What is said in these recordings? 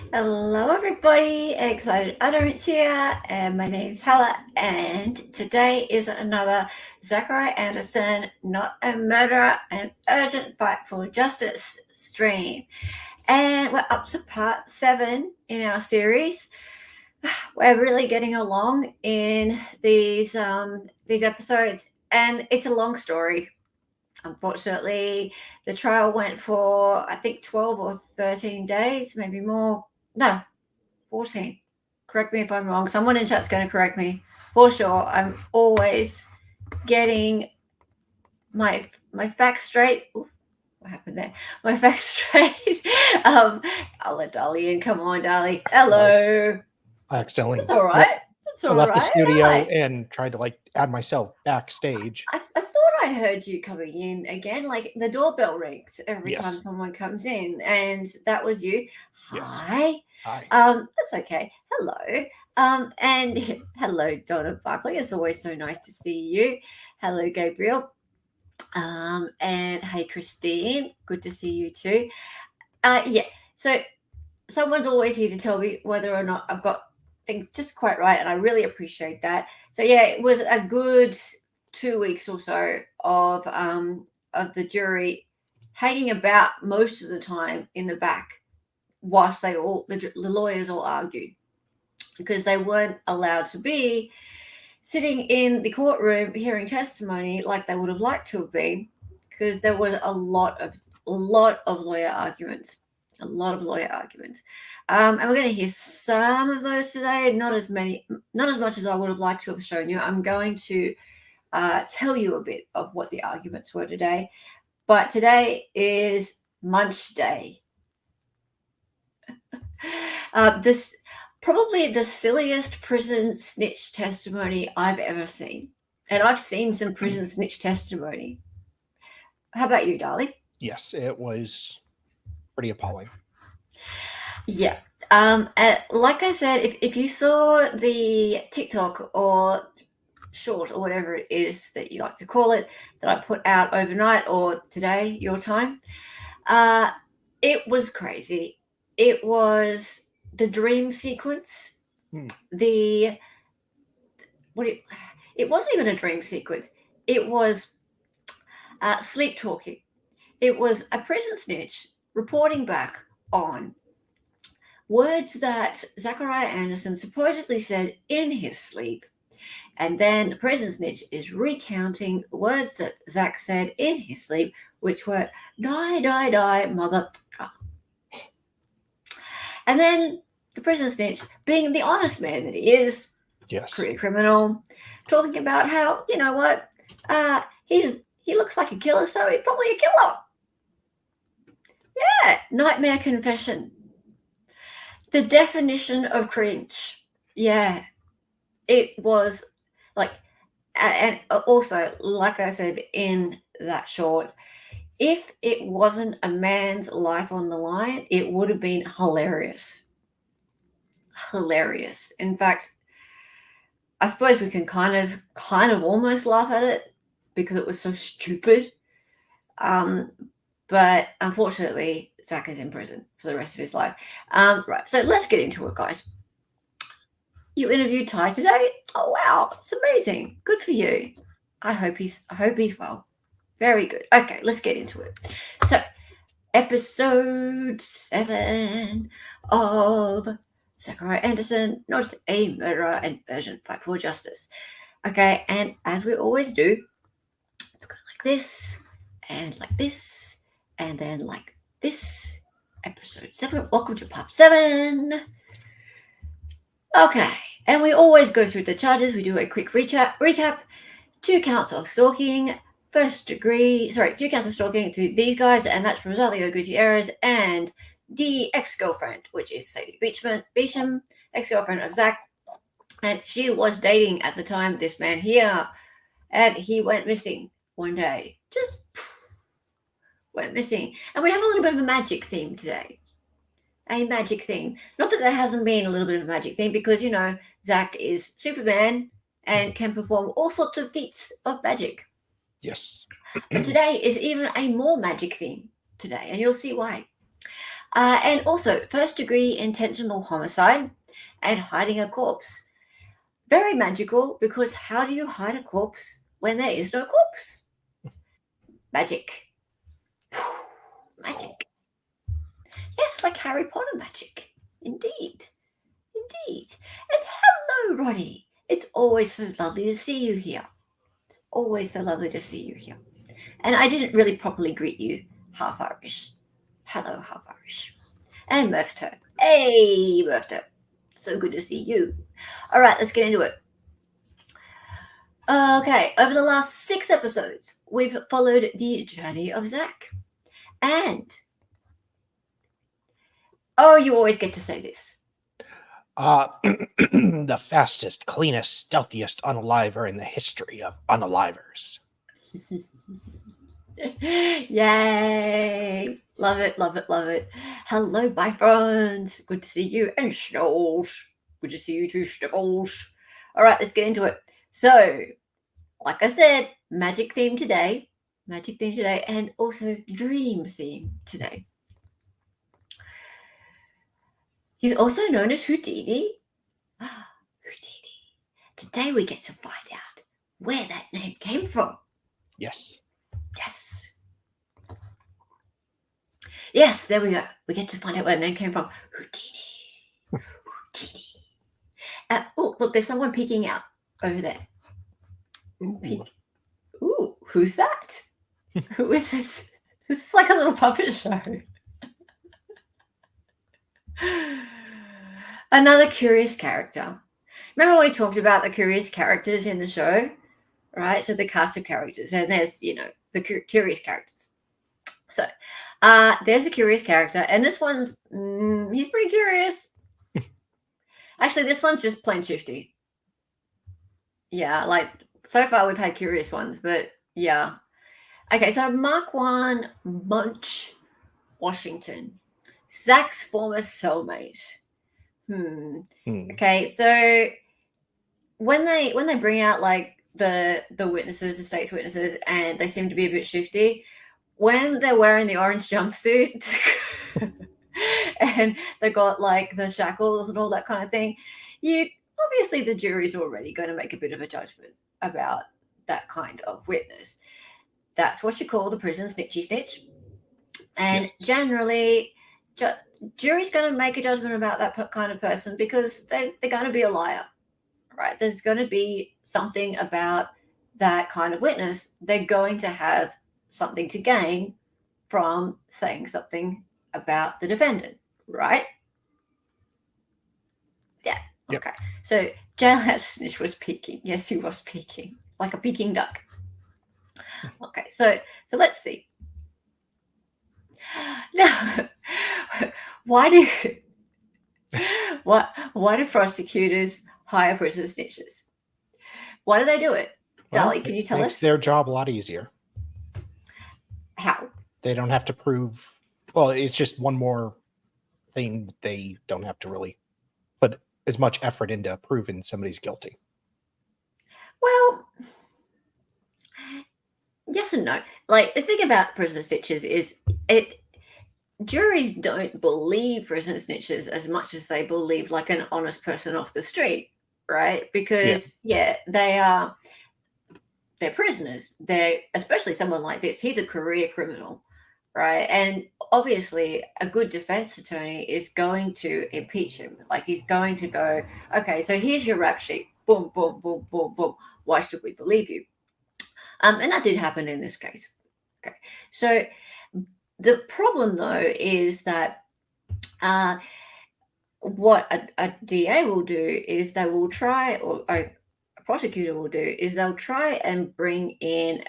Hello, everybody. Excited Utterance here, and my name's Hella. And today is another Zachariah Anderson, Not a Murderer, an Urgent Fight for Justice stream. And we're up to part 7 in our series. We're really getting along in these episodes, and it's a long story. Unfortunately, the trial went for, I think, 12 or 13 days, maybe more. No, 14. Correct me if I'm wrong. Someone in chat's going to correct me. For sure, I'm always getting my facts straight. Ooh, what happened there? My facts straight. I'll let Dolly in. Come on, Dolly. Hello. I accidentally That's all right. That's all left the right. studio Hi. and tried to add myself backstage. I thought I heard you coming in again. Like the doorbell rings every time Yes. someone comes in, and that was you. Yes. Hi. Hi. That's okay. Hello. And hello, Donna Buckley. It's always so nice to see you. Hello, Gabriel. And hey, Christine. Good to see you too. Yeah. So someone's always here to tell me whether or not I've got things just quite right, and I really appreciate that. So yeah, it was a good 2 weeks or so of the jury hanging about most of the time in the back whilst the lawyers all argued, because they weren't allowed to be sitting in the courtroom hearing testimony like they would have liked to have been, because there was a lot of lawyer arguments. A lot of lawyer arguments. And we're going to hear some of those today, not as much as I would have liked to have shown you. I'm going to tell you a bit of what the arguments were today. But today is Munch Day. This probably the silliest prison snitch testimony I've ever seen. And I've seen some prison snitch testimony. How about you, Darlie? Yes, it was pretty appalling. Yeah. Like I said, if you saw the TikTok or short or whatever it is that you like to call it that I put out overnight or today, your time, it was crazy. It was the dream sequence. It wasn't even a dream sequence. It was sleep talking. It was a prison snitch reporting back on words that Zachariah Anderson supposedly said in his sleep. And then the prison snitch is recounting the words that Zach said in his sleep, which were die, die, die, mother. And then the prison snitch, being the honest man that he is, Yes, career criminal, talking about how, you know what, he looks like a killer, so he's probably a killer. Yeah, nightmare confession. The definition of cringe. Yeah, it was like, and also, like I said in that short, if it wasn't a man's life on the line, it would have been hilarious. Hilarious. In fact, I suppose we can kind of almost laugh at it because it was so stupid. But unfortunately, Zach is in prison for the rest of his life. Right, so let's get into it, guys. You interviewed Ty today? Oh wow, it's amazing. Good for you. I hope he's well. Very good. Okay, let's get into it. So, episode 7 of Zachariah Anderson, Not a Murderer, an Urgent Fight for Justice. Okay, and as we always do, it's going like this, and like this, and then like this. Episode 7. Welcome to part 7. Okay, and we always go through the charges. We do a quick recap. 2 counts of stalking, 2 counts of stalking to these guys, and that's Rosario Gutierrez and the ex-girlfriend, which is Sadie Beecham, ex-girlfriend of Zach, and she was dating at the time this man here, and he went missing one day. Just went missing. And we have a little bit of a magic theme today. A magic theme. Not that there hasn't been a little bit of a magic theme, because, you know, Zach is Superman and can perform all sorts of feats of magic. Yes. But today is even a more magic theme today, and you'll see why. And also, first-degree intentional homicide and hiding a corpse. Very magical, because how do you hide a corpse when there is no corpse? Magic. Magic. Yes, like Harry Potter magic. Indeed. Indeed. And hello, Roddy. It's always so lovely to see you here. It's always so lovely to see you here. And I didn't really properly greet you, half Irish. Hello, half Irish. And Murphto. Hey, Murphto. So good to see you. All right, let's get into it. Okay, over the last 6 episodes, we've followed the journey of Zach. And, oh, you always get to say this. The fastest, cleanest, stealthiest unaliver in the history of unalivers. Yay! Love it, love it, love it. Hello, bye friends. Good to see you. And Sniffles. Good to see you too, Sniffles. All right, let's get into it. So, like I said, magic theme today. Magic theme today, and also dream theme today. He's also known as Houdini. Houdini. Today we get to find out where that name came from. Yes. Yes. Yes, there we go. We get to find out where the name came from. Houdini. Houdini. Oh, look, there's someone peeking out over there. Ooh. Ooh, who's that? Who is this? This is like a little puppet show. Another curious character. Remember when we talked about the curious characters in the show? Right? So the cast of characters, and there's, the curious characters. So there's a curious character, and this one's, he's pretty curious. Actually, this one's just plain shifty. Yeah, like, so far we've had curious ones, but yeah. Okay, so Mark 1, Munch, Washington. Zach's former cellmate. Okay, so when they bring out like the witnesses, the state's witnesses, and they seem to be a bit shifty, when they're wearing the orange jumpsuit and they got like the shackles and all that kind of thing, obviously the jury's already going to make a bit of a judgment about that kind of witness. That's what you call the prison snitchy snitch. And Yes. generally, jury's going to make a judgment about that kind of person because they're going to be a liar, right? There's going to be something about that kind of witness. They're going to have something to gain from saying something about the defendant, right? Yeah. Yep. Okay. So jailhouse snitch was peeking. Yes, he was peeking, like a peeking duck. Okay. So let's see. Now, why do prosecutors hire prison snitches? Why do they do it? Well, Dali, can you tell makes us? their job a lot easier. How? They don't have to prove. Well, it's just one more thing they don't have to really put as much effort into proving somebody's guilty. Well, yes and no. Like, the thing about prison snitches is juries don't believe prison snitches as much as they believe like an honest person off the street, right? Because they're prisoners. They're, especially someone like this, he's a career criminal, right? And obviously a good defense attorney is going to impeach him. Like, he's going to go, okay, so here's your rap sheet. Boom, boom, boom, boom, boom. Why should we believe you? And that did happen in this case. Okay. So the problem, though, is that what a DA will do is they will try, or a prosecutor will do, is they'll try and bring in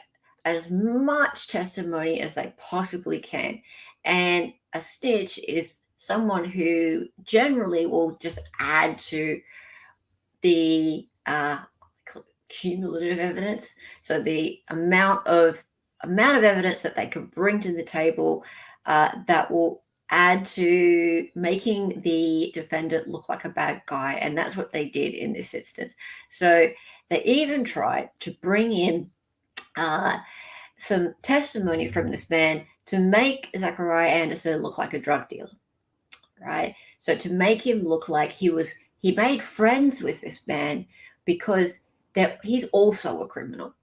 as much testimony as they possibly can. And a snitch is someone who generally will just add to the cumulative evidence. So the amount of evidence that they can bring to the table that will add to making the defendant look like a bad guy. And that's what they did in this instance. So they even tried to bring in some testimony from this man to make Zachariah Anderson look like a drug dealer. right? So to make him look like he made friends with this man because he's also a criminal.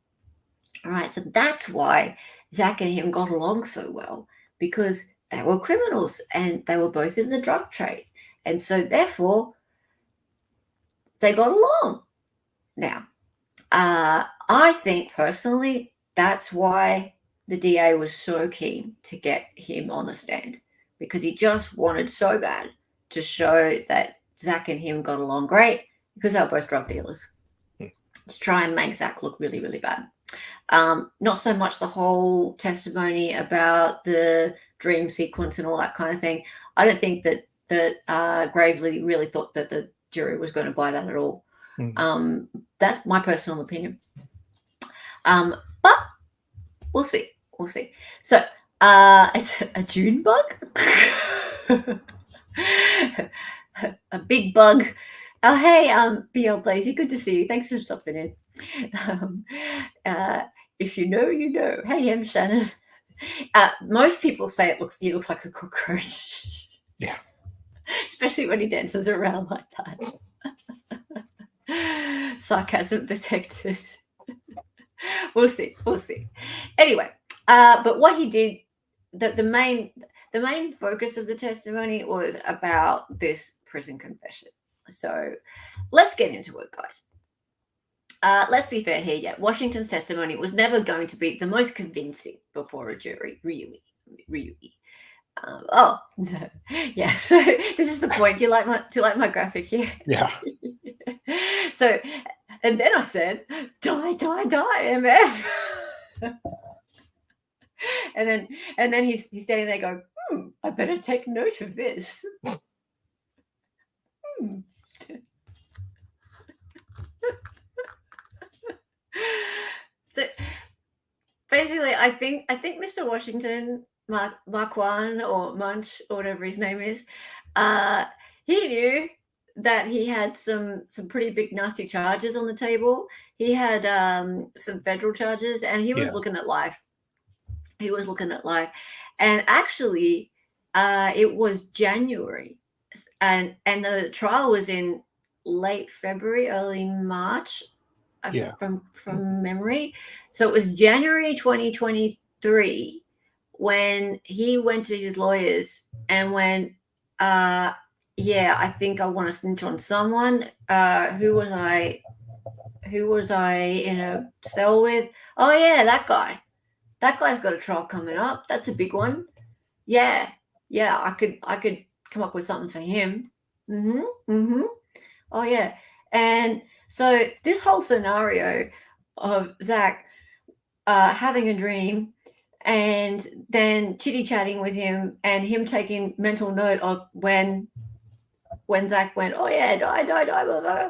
All right, so that's why Zach and him got along so well, because they were criminals and they were both in the drug trade. And so therefore they got along. Now, I think personally that's why the DA was so keen to get him on the stand, because he just wanted so bad to show that Zach and him got along great because they were both drug dealers. To try and make Zach look really, really bad. Not so much the whole testimony about the dream sequence and all that kind of thing. I don't think that Gravely really thought that the jury was going to buy that at all. That's my personal opinion. But we'll see. We'll see. So it's a June bug. A big bug. Oh, hey, BL Blazy, good to see you. Thanks for stopping in. If you know, you know. Hey, M. Shannon. Most people say he looks like a cockroach. Yeah. Especially when he dances around like that. Sarcasm detected. We'll see. We'll see. Anyway, but what he did, the main focus of the testimony was about this prison confession. So let's get into it, guys. Let's be fair here. Yeah, Washington's testimony was never going to be the most convincing before a jury, really. Yeah. So this is the point. Do you like my graphic here? Yeah. So, and then I said, die, MF. and then he's standing there going, I better take note of this. So basically, I think Mr. Washington, Marquand or Munch or whatever his name is, he knew that he had some pretty big nasty charges on the table. He had some federal charges, and he was looking at life. And actually, it was January, and the trial was in late February, early March. From memory. So it was January 2023 when he went to his lawyers and went, I think I want to snitch on someone. Who was I in a cell with? Oh yeah, that guy. That guy's got a trial coming up. That's a big one. Yeah, I could come up with something for him. Oh yeah. And so this whole scenario of Zach having a dream and then chitty-chatting with him and him taking mental note of when Zach went, oh yeah, die, blah, blah.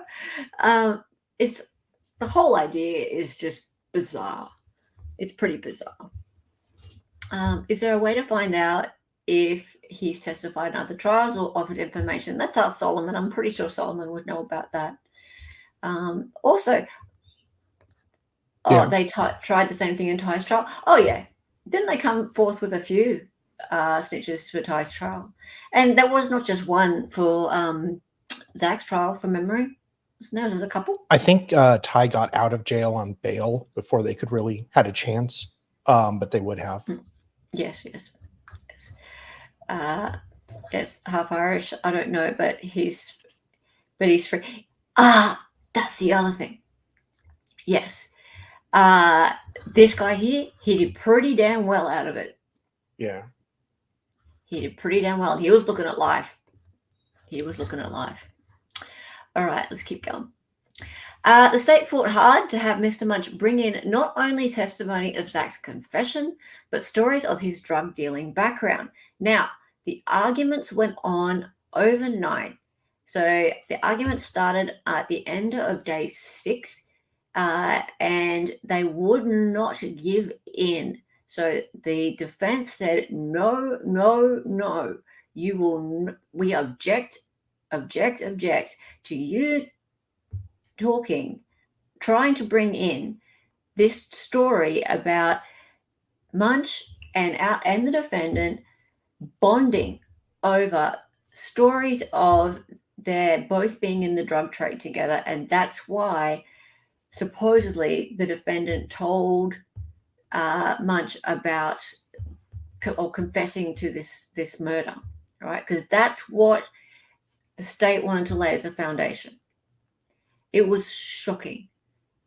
It's the whole idea is just bizarre. It's pretty bizarre. Is there a way to find out if he's testified in other trials or offered information? Let's ask Solomon. I'm pretty sure Solomon would know about that. Also, they tried the same thing in Ty's trial. Oh yeah, didn't they come forth with a few snitches for Ty's trial? And there was not just one for Zach's trial, from memory. There was a couple. I think Ty got out of jail on bail before they could really had a chance, but they would have. Yes. Yes, half Irish. I don't know, but he's free. That's the other thing. Yes. This guy here, he did pretty damn well out of it. Yeah. He did pretty damn well. He was looking at life. All right, let's keep going. The state fought hard to have Mr. Munch bring in not only testimony of Zach's confession, but stories of his drug dealing background. Now, the arguments went on overnight. So the argument started at the end of day 6, and they would not give in. So the defense said, no, you will. We object to you trying to bring in this story about Munch and the defendant bonding over stories of their both being in the drug trade together, and that's why supposedly the defendant told Mudge about or confessing to this murder, right? Because that's what the state wanted to lay as a foundation. It was shocking,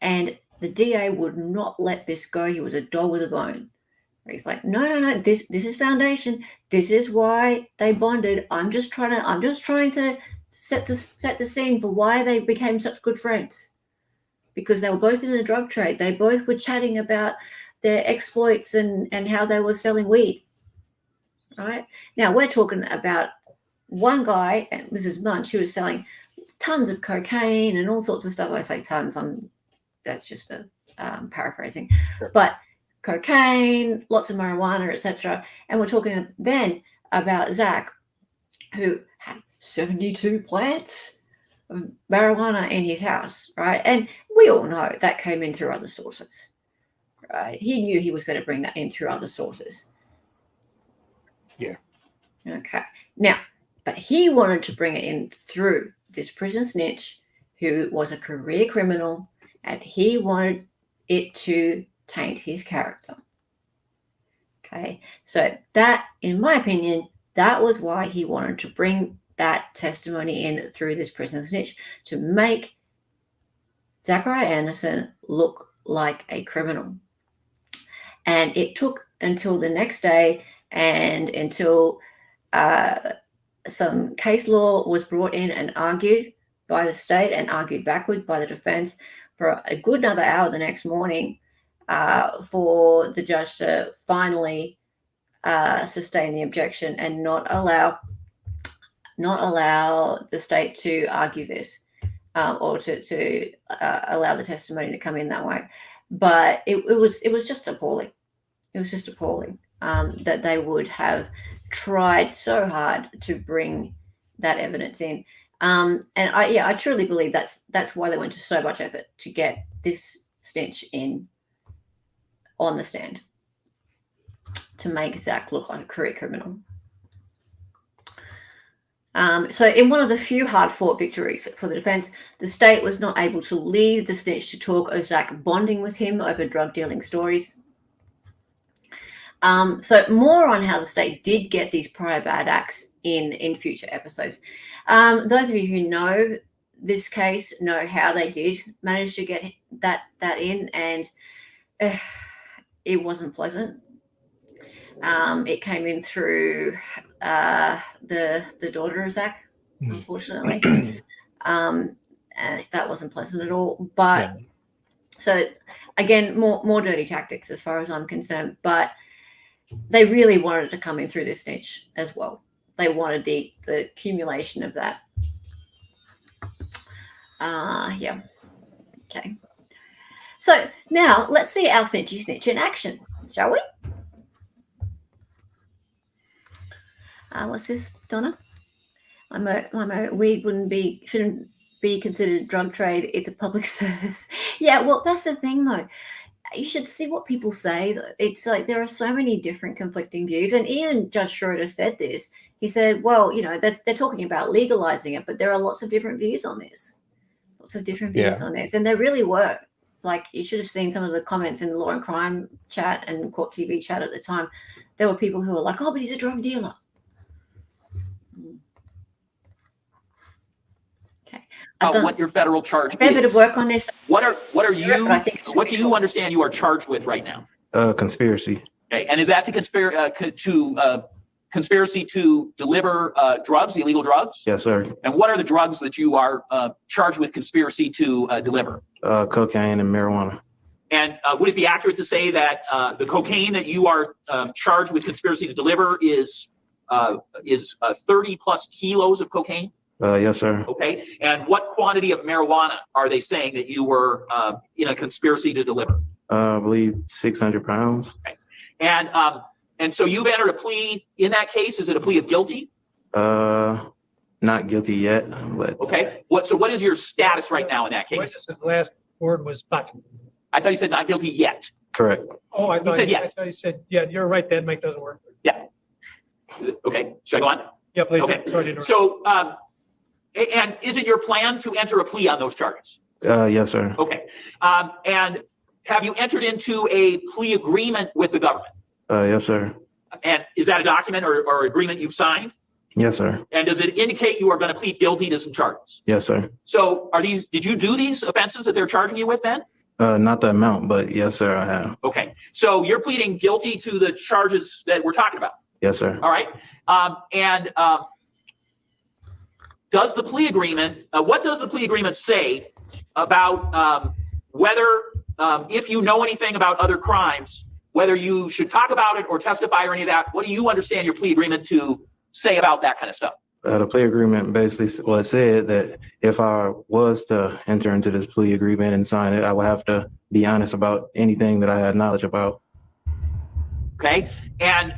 and the DA would not let this go. He was a dog with a bone. He's like, no. This is foundation. This is why they bonded. I'm just trying to set the scene for why they became such good friends, because they were both in the drug trade. They both were chatting about their exploits and how they were selling weed. Right now, we're talking about one guy, and this is Munch, who was selling tons of cocaine and all sorts of stuff. I say tons. That's just a paraphrasing, Sure. But cocaine, lots of marijuana, etc. And we're talking then about Zach, who had 72 plants of marijuana in his house, right? And we all know that came in through other sources, right? He knew he was going to bring that in through other sources. Yeah. Okay. Now, but he wanted to bring it in through this prison snitch who was a career criminal, and he wanted it to taint his character. Okay, so that, in my opinion, that was why he wanted to bring that testimony in through this prison snitch, to make Zachariah Anderson look like a criminal. And it took until the next day and until some case law was brought in and argued by the state and argued backward by the defense for a good another hour the next morning for the judge to finally sustain the objection and not allow the state to argue this or to allow the testimony to come in that way. But it was just appalling. It was just appalling that they would have tried so hard to bring that evidence in. And I truly believe that's why they went to so much effort to get this snitch in on the stand, to make Zach look like a career criminal. So in one of the few hard-fought victories for the defense, the state was not able to lead the snitch to talk of Zach bonding with him over drug dealing stories. So more on how the state did get these prior bad acts in future episodes. Those of you who know this case know how they did manage to get that in, and it wasn't pleasant. It came in through the daughter of Zach, unfortunately. And that wasn't pleasant at all. But yeah. So again, more dirty tactics as far as I'm concerned. But they really wanted to come in through this snitch as well. They wanted the accumulation of that. Yeah. Okay. So now let's see our snitchy snitch in action, shall we? What's this, Donna? Weed shouldn't be considered drug trade. It's a public service. Yeah, well, that's the thing, though. You should see what people say. It's like there are so many different conflicting views. And even Judge Schroeder said this. He said, well, they're talking about legalizing it, but there are lots of different views on this. On this. And there really were. Like, you should have seen some of the comments in the Law and Crime chat and Court TV chat at the time. There were people who were like, oh, but he's a drug dealer. Okay. What your federal charge is. A fair bit of work on this. What do you understand you are charged with right now? Conspiracy. Okay, and is that to conspiracy to deliver drugs, illegal drugs? Yes, sir. And what are the drugs that you are charged with conspiracy to deliver? Cocaine and marijuana. And would it be accurate to say that the cocaine that you are charged with conspiracy to deliver is 30 plus kilos of cocaine? Yes, sir. Okay. And what quantity of marijuana are they saying that you were in a conspiracy to deliver? I believe 600 pounds. Okay. And so you've entered a plea in that case. Is it a plea of guilty? Not guilty yet, but okay. What is your status right now in that case? The last word was but. I thought you said not guilty yet. Correct. Oh, I thought you said yeah. I thought you said yeah. You're right. That mic doesn't work. Yeah. Okay. Should I go on? Yeah, please. Okay. Sorry to interrupt. So, and is it your plan to enter a plea on those charges? Yes, sir. Okay. And have you entered into a plea agreement with the government? Yes, sir. And is that a document or agreement you've signed? Yes, sir. And does it indicate you are going to plead guilty to some charges? Yes, sir. So did you do these offenses that they're charging you with then? Not the amount, but yes, sir, I have. Okay. So you're pleading guilty to the charges that we're talking about. Yes, sir. All right. Does the plea agreement, what does the plea agreement say about whether, if you know anything about other crimes, whether you should talk about it or testify or any of that? What do you understand your plea agreement to say about that kind of stuff? The plea agreement basically, well, it said that if I was to enter into this plea agreement and sign it, I would have to be honest about anything that I had knowledge about. Okay. And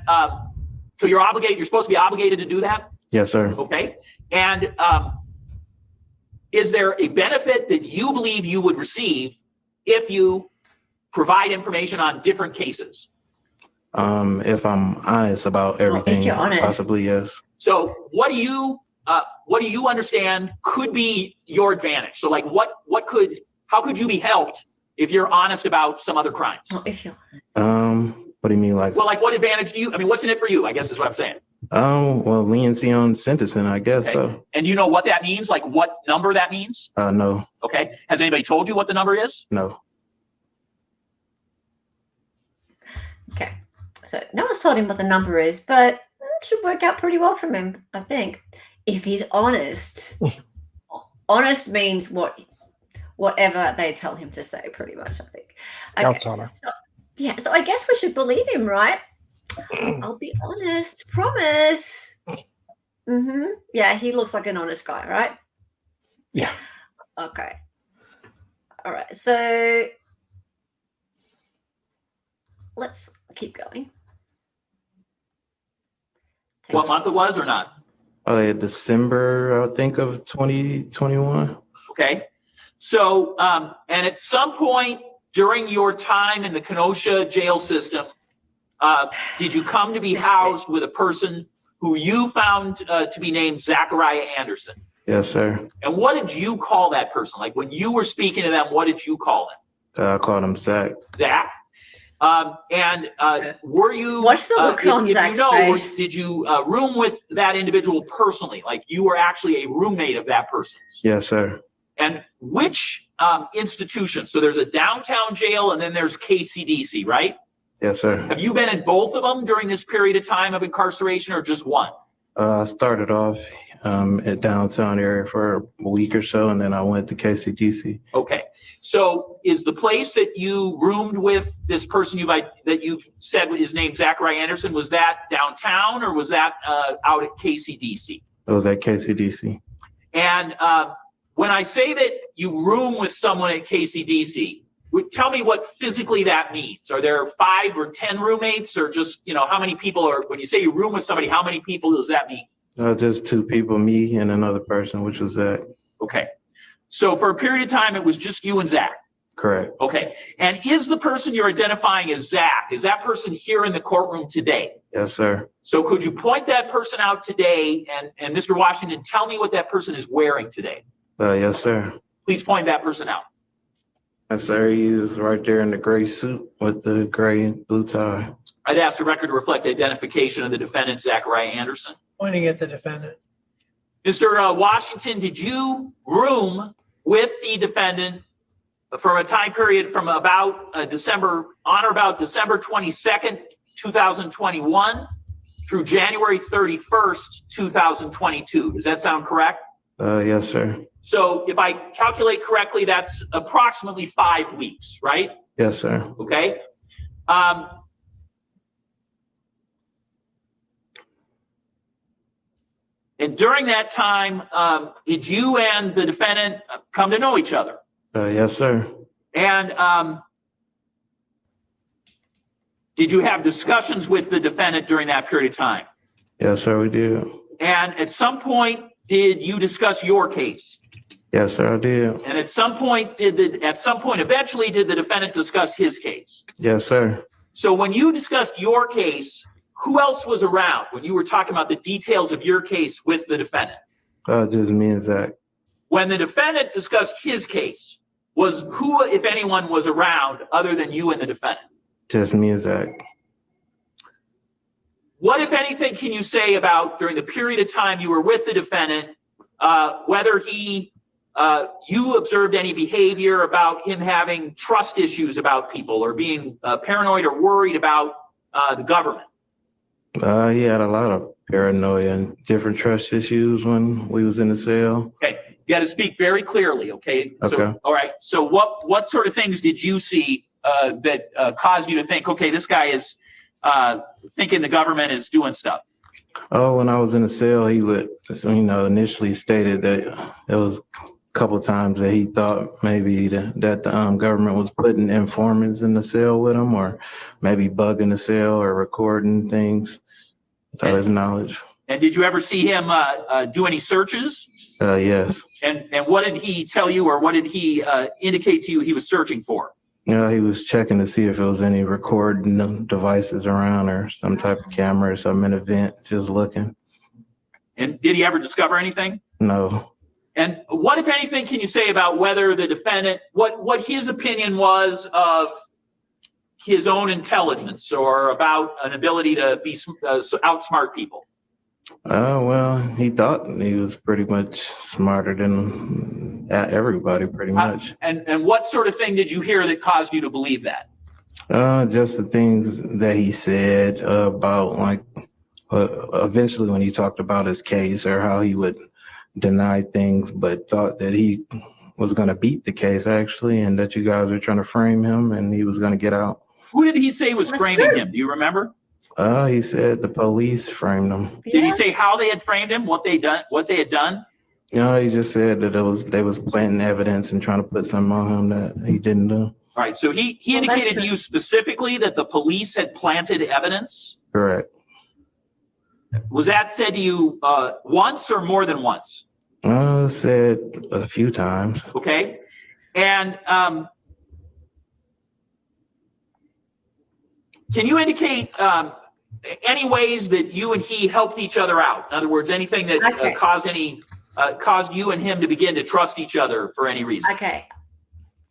so you're supposed to be obligated to do that? Yes, sir. Okay. And is there a benefit that you believe you would receive if you provide information on different cases? If I'm honest about everything, you're honest. possibly yes. So what do you understand could be your advantage? So like how could you be helped if you're honest about some other crimes? Oh, if you're What do you mean, like? Well, like what advantage what's in it for you, I guess is what I'm saying. Well, leniency on sentencing, I guess. Okay. So. And you know what that means? Like what number that means? No. Okay. Has anybody told you what the number is? No. okay. So no one's told him what the number is, but it should work out pretty well for him, I think. If he's honest. Honest means whatever they tell him to say, pretty much, I think. Scout's honor. So I guess we should believe him, right? I'll be honest. Promise. Yeah, he looks like an honest guy, right? Yeah. Okay. All right. So let's keep going. What month it was or not? December, I would think, of 2021. Okay. So, and at some point during your time in the Kenosha jail system, did you come to be housed with a person who you found to be named Zachariah Anderson? Yes, sir. And what did you call that person? Like when you were speaking to them, what did you call him? I called him Zach. Zach. Were you? What's the look on Zach's face? Did you room with that individual personally? Like you were actually a roommate of that person? Yes, sir. And which institution? So there's a downtown jail and then there's KCDC, right? Yes, sir. Have you been in both of them during this period of time of incarceration or just one? I started off at downtown area for a week or so, and then I went to KCDC. Okay. So is the place that you roomed with this person that you said his name Zachariah Anderson, was that downtown or was that out at KCDC? It was at KCDC. And when I say that you room with someone at KCDC, tell me what physically that means. Are there 5 or 10 roommates or just, how many people are, when you say you room with somebody, how many people does that mean? Just 2 people, me and another person, which was Zach. Okay. So for a period of time, it was just you and Zach. Correct. Okay. And is the person you're identifying as Zach, is that person here in the courtroom today? Yes, sir. So could you point that person out today and Mr. Washington, tell me what that person is wearing today? Yes, sir. Please point that person out. Yes, sir. He is right there in the gray suit with the gray and blue tie. I'd ask the record to reflect the identification of the defendant, Zachariah Anderson. Pointing at the defendant. Mr. Washington, did you room with the defendant from a time period from about December 22nd, 2021 through January 31st, 2022? Does that sound correct? Yes, sir. So if I calculate correctly, that's approximately 5 weeks, right? Yes, sir. Okay. And during that time, did you and the defendant come to know each other? Yes, sir. And did you have discussions with the defendant during that period of time? Yes, sir, we did. And at some point, did you discuss your case? Yes, sir, I did. And at some point, eventually, did the defendant discuss his case? Yes, sir. So when you discussed your case, who else was around when you were talking about the details of your case with the defendant? Just me and Zach. When the defendant discussed his case, was who, if anyone, was around other than you and the defendant? Just me and Zach. What, if anything, can you say about during the period of time you were with the defendant, whether you observed any behavior about him having trust issues about people or being paranoid or worried about the government? He had a lot of paranoia and different trust issues when we was in the cell. Okay, you got to speak very clearly. Okay. So, Okay. all right. So, what sort of things did you see that caused you to think, okay, this guy is thinking the government is doing stuff? Oh, when I was in the cell, he would, initially stated that it was a couple of times that he thought maybe that the government was putting informants in the cell with him, or maybe bugging the cell or recording things without his knowledge. And did you ever see him do any searches? Yes. And what did he tell you, or what did he indicate to you he was searching for? He was checking to see if there was any recording devices around or some type of camera or some event, just looking. And did he ever discover anything? No. And what, if anything, can you say about whether the defendant, what his opinion was of his own intelligence or about an ability to be outsmart people? Well, he thought he was pretty much smarter than everybody, pretty much. And what sort of thing did you hear that caused you to believe that? Just the things that he said about, like, eventually when he talked about his case or how he would deny things, but thought that he was going to beat the case, actually, and that you guys were trying to frame him and he was going to get out. Who did he say was framing him? Do you remember? He said the police framed him. Did he say how they had framed him, what they had done? He just said that they was planting evidence and trying to put something on him that he didn't do. All right. So he indicated to you specifically that the police had planted evidence? Correct. Was that said to you once or more than once? Said a few times. Okay. And can you indicate any ways that you and he helped each other out? In other words, anything that caused you and him to begin to trust each other for any reason? Okay.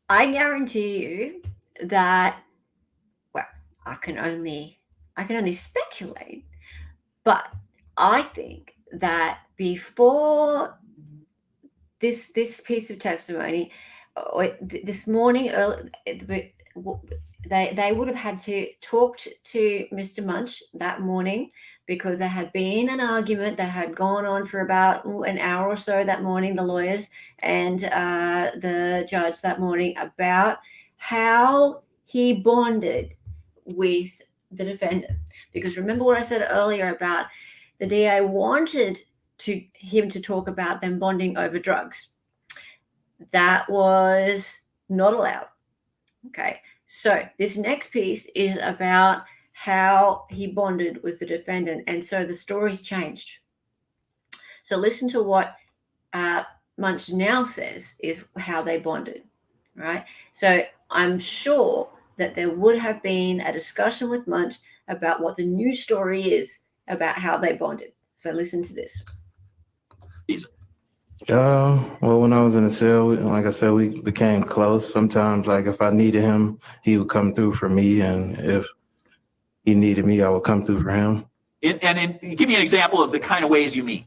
I guarantee you that, well, I can only speculate, but I think that before this piece of testimony, this morning, early, they would have had to talk to Mr. Munch that morning, because there had been an argument that had gone on for about an hour or so that morning, the lawyers and the judge that morning, about how he bonded with the defendant. Because remember what I said earlier about the DA wanted him to talk about them bonding over drugs. That was not allowed. Okay. So this next piece is about how he bonded with the defendant. And so the story's changed. So listen to what Munch now says is how they bonded, right? So I'm sure that there would have been a discussion with Munch about what the new story is about how they bonded. So listen to this. Well, when I was in the cell, like I said, we became close. Sometimes, like, if I needed him, he would come through for me, and if he needed me, I would come through for him. And give me an example of the kind of ways you mean.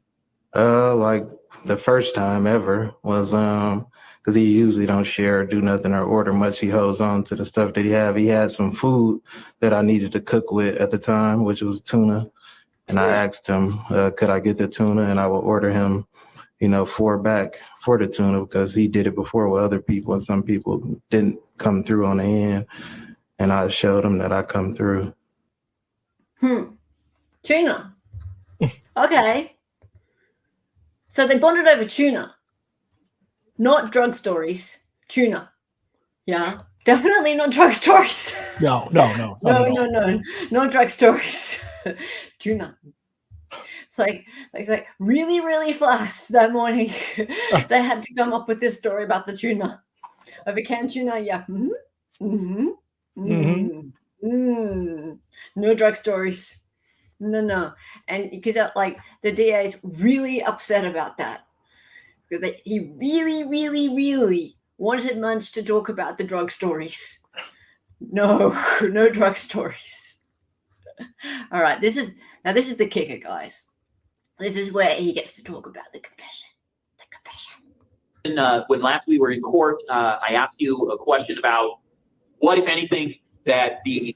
Like the first time ever was because he usually don't share or do nothing or order much. He holds on to the stuff that he have. He had some food that I needed to cook with at the time, which was tuna, and I asked him, could I get the tuna, and I would order him, 4 back for the tuna, because he did it before with other people, and some people didn't come through on the end, and I showed him that I come through. Tuna. Okay. So they bonded over tuna, not drug stories. Tuna. Yeah. Definitely not drug stories. No. No drug stories. Tuna. It's like really, really fast that morning. They had to come up with this story about the tuna. Over canned tuna, yeah. No drug stories. No. And because like the DA is really upset about that. Because he really wanted Munch to talk about the drug stories. No drug stories. All right, this is the kicker, guys. This is where he gets to talk about the confession. The confession. When last we were in court, I asked you a question about what, if anything, that the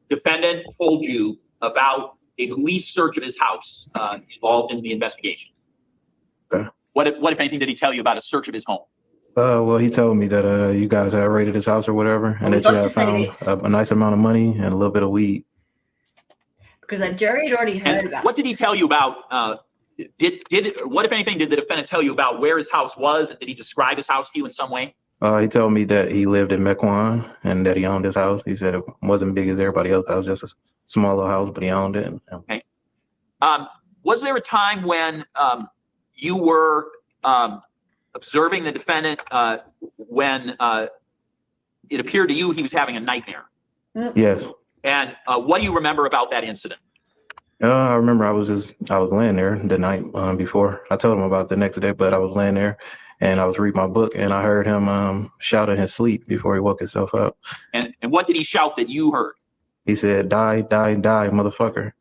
defendant told you about a police search of his house involved in the investigation. Okay. What, if anything, did he tell you about a search of his home? Well, he told me that you guys had raided his house or whatever, and that you had found a nice amount of money and a little bit of weed. Because that jury had already heard And about. what did he tell you about? What, if anything, did the defendant tell you about where his house was? Did he describe his house to you in some way? He told me that he lived in Mequon and that he owned his house. He said it wasn't big as everybody else's house, just a small little house, but he owned it. Okay. Was there a time when you were observing the defendant when it appeared to you he was having a nightmare? Yes. And what do you remember about that incident? I remember I was laying there the night before. I told him about the next day, but I was laying there and I was reading my book and I heard him shout in his sleep before he woke himself up. And what did he shout that you heard? He said, "Die, die, die, motherfucker."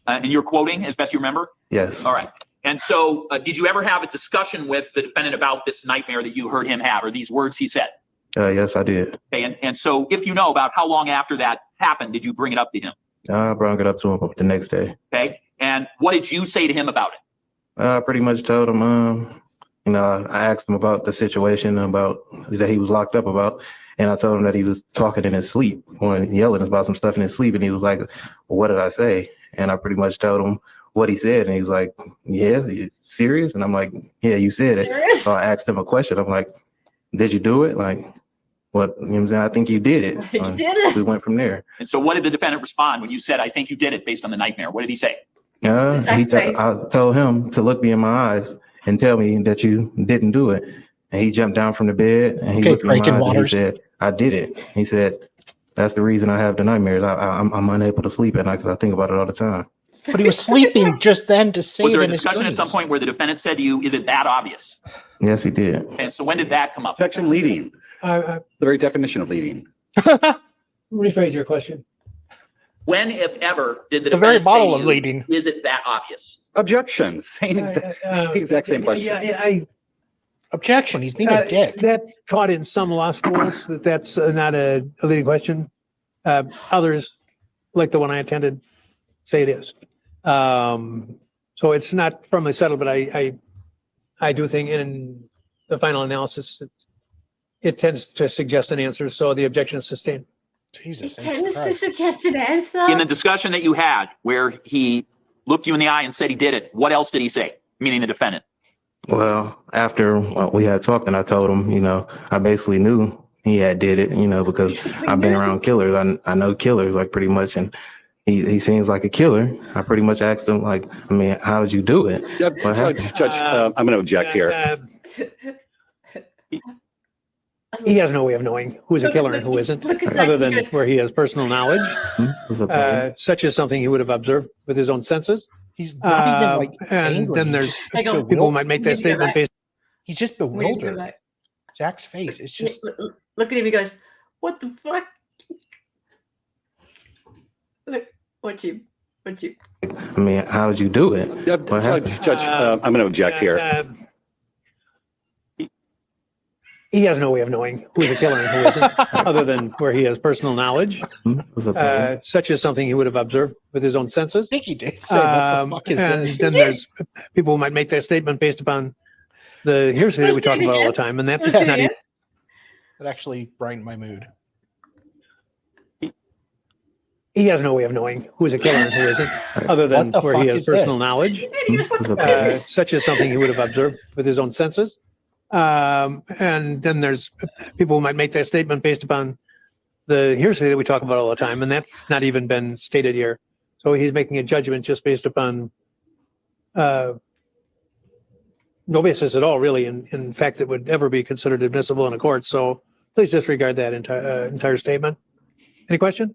And you're quoting as best you remember? Yes. All right. And so did you ever have a discussion with the defendant about this nightmare that you heard him have, or these words he said? Yes, I did. Okay. And so if you know about how long after that happened, did you bring it up to him? I brought it up to him the next day. Okay. And what did you say to him about it? I pretty much told him, I asked him about the situation about that he was locked up about. And I told him that he was talking in his sleep or yelling about some stuff in his sleep. And he was like, "Well, what did I say?" And I pretty much told him what he said. And he was like, "Yeah, you serious?" And I'm like, "Yeah, you said it." Serious? So I asked him a question. I'm like, "Did you do it?" Like, what? You know what I'm saying? "I think you did it." I think you did it. We went from there. And so what did the defendant respond when you said, "I think you did it," based on the nightmare? What did he say? I told him to look me in my eyes and tell me that you didn't do it. And he jumped down from the bed and he looked me in my eyes and he said, "I did it." He said, "That's the reason I have the nightmares. I'm unable to sleep at night because I think about it all the time." But he was sleeping just then to say Was it there a in his discussion at dreams. some point where the defendant said to you, "Is it that obvious?" Yes, he did. And so when did that come up? Objection, leading. The The very definition of leading. rephrase your question. When, if ever, did the It's a very defendant say model to of you, leading. "Is it that obvious?" Objection. Same exact same question. Yeah, Objection. He's being a dick. That's taught in some law schools that's not a leading question. Others, like the one I attended, say it is. So it's not firmly settled, but I do think in the final analysis, it tends to suggest an answer. So the objection is sustained. Jesus. It tends to Christ. suggest an answer. In the discussion that you had where he looked you in the eye and said he did it, what else did he say? Meaning the defendant. Well, after we had talked and I told him, I basically knew he had did it, because I've been around killers. I know killers like pretty much. And he seems like a killer. I pretty much asked him like, how did you do it? Judge, I'm going to object here. He has no way of knowing who's a killer and who isn't, Look at other that. than He goes, where he has personal knowledge. What's up, man? Such as something he would have observed with his own senses. He's not even like And angry. then He's there's just Hang on. bewildered. people who might make that Maybe you're statement right. based. He's just Wait, bewildered. wait. Zach's face. It's just Look at him. He goes, "What the fuck?" Look, watch him. How did you do it? Judge, I'm going to object here. He has no way of knowing who's a killer and who isn't, other than where he has personal knowledge. What's up, man? Such as something he would have observed with his own senses. I think he did say, what the fuck is And this? then there's people who might make that statement based upon the hearsay that we talk about all the time, and that's Let's not see even. it. It actually brightened my mood. He has no way of knowing who's a killer and who isn't, other than What the where he fuck has is this? personal knowledge. He did. He goes, "What the What's fuck up, is this?" Such as something he would have observed with his own senses. And then there's people who might make that statement based upon the hearsay that we talk about all the time, and that's not even been stated here. So he's making a judgment just based upon no basis at all, really, in fact, that would ever be considered admissible in a court. So please disregard that entire statement. Any question?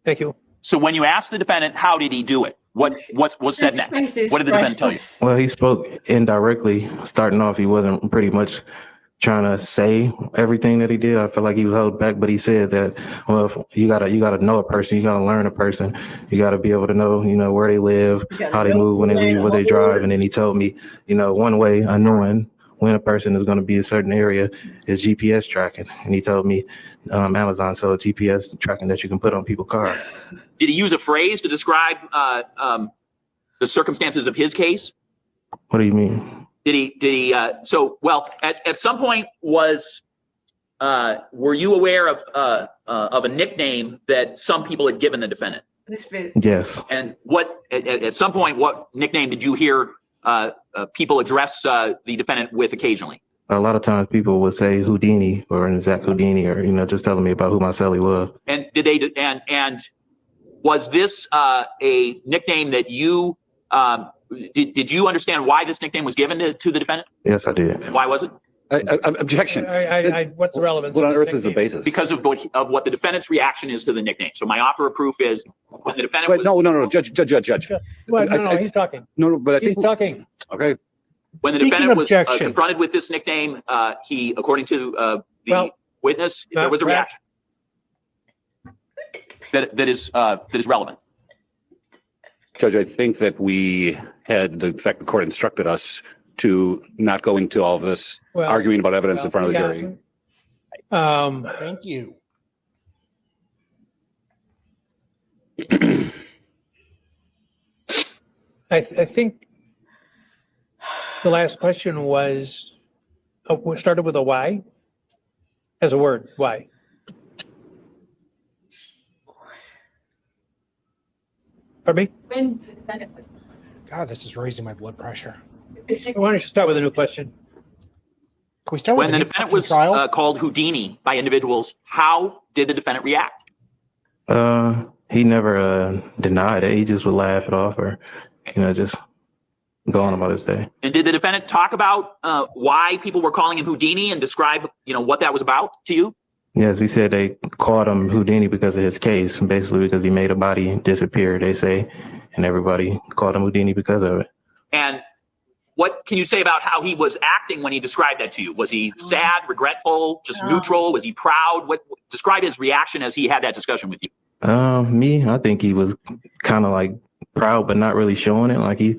Thank you. So when you asked the defendant, how did he do it? What said next? What did the defendant tell you? Well, he spoke indirectly. Starting off, he wasn't pretty much trying to say everything that he did. I feel like he was held back, but he said that, well, if you gotta know a person, you gotta learn a person, you gotta be able to know, where they live, how they move, when they leave, where they drive. And then he told me, one way of knowing when a person is going to be a certain area is GPS tracking. And he told me Amazon sells GPS tracking that you can put on people's cars. Did he use a phrase to describe the circumstances of his case? What do you mean? Did he? At some point were you aware of a nickname that some people had given the defendant? Yes. And at some point, what nickname did you hear people address the defendant with occasionally? A lot of times people would say Houdini or Zach Houdini, or, just telling me about who my cellie was. And and was this a nickname that you, did you understand why this nickname was given to the defendant? Yes, I did. Why was it? Objection. What's the relevance? What on earth is the basis? Because of what the defendant's reaction is to the nickname. So my offer of proof is when the defendant Wait, no, Judge. Well, no, he's talking. No, but I He's think talking. Okay. when the Speaking defendant was objection. confronted with this nickname, he, according to the witness, there was a reaction that is relevant. Judge, I think that we had the fact the court instructed us to not go into all of this arguing about evidence in front of the jury. Thank you. I think the last question was, we started with a why as a word. Why? Pardon me? God, this is raising my blood pressure. Why don't you start with a new question? Can we start with When the the new defendant fucking was trial? called Houdini by individuals, how did the defendant react? He never denied it. He just would laugh it off, or just go on about his day. And did the defendant talk about why people were calling him Houdini and describe, what that was about to you? Yes, he said they called him Houdini because of his case, basically because he made a body disappear, they say, and everybody called him Houdini because of it. And what can you say about how he was acting when he described that to you? Was he sad, regretful, just neutral? Was he proud? Describe his reaction as he had that discussion with you. I think he was kind of like proud, but not really showing it. Like he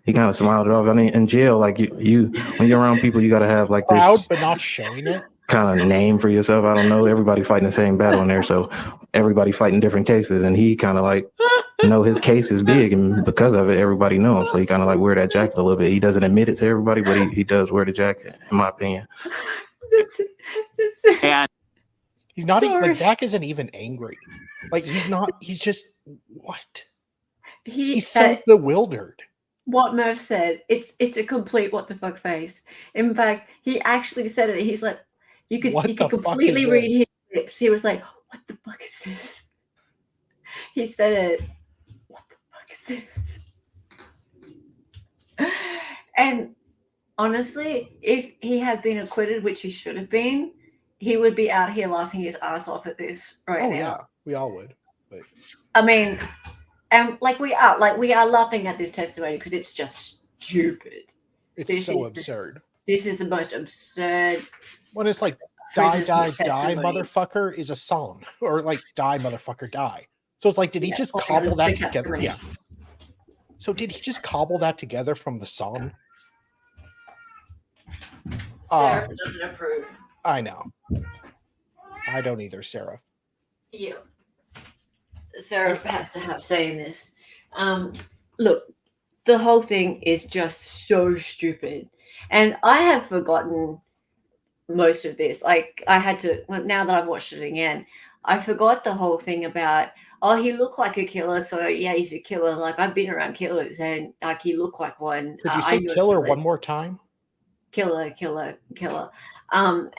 kind of smiled it off. I mean, in jail, like you when you're around people, you got to have like this Proud, but not showing it. kind of name for yourself. I don't know. Everybody fighting the same battle in there, so everybody fighting different cases, and he kind of like his case is big, and because of it, everybody knows. So he kind of like wear that jacket a little bit. He doesn't admit it to everybody, but he does wear the jacket, in my opinion. And He's not even like Zach isn't even angry. Like he's not. He's just what? He's so bewildered. What Murph said, it's a complete what the fuck face. In fact, he actually said it. He's like, you could completely read his lips. He was like, "What the fuck is this?" He said it. What the fuck is this? And honestly, if he had been acquitted, which he should have been, he would be out here laughing his ass off at this right now. Yeah, we all would. But I mean, and we are laughing at this testimony because it's just stupid. It's so absurd. This is the most absurd. When it's like die, die, die, motherfucker is a song, or like die, motherfucker, die. So it's like, did he just cobble that together? Yeah. So did he just cobble that together from the song? Sarah doesn't approve. I know. I don't either, Sarah. Yeah. Sarah has to have say in this. Look, the whole thing is just so stupid. And I have forgotten most of this. Like, I had to, now that I've watched it again, I forgot the whole thing about, he looked like a killer, so yeah, he's a killer. Like, I've been around killers, and like, he looked like one. Could you say killer one more time? Killer. And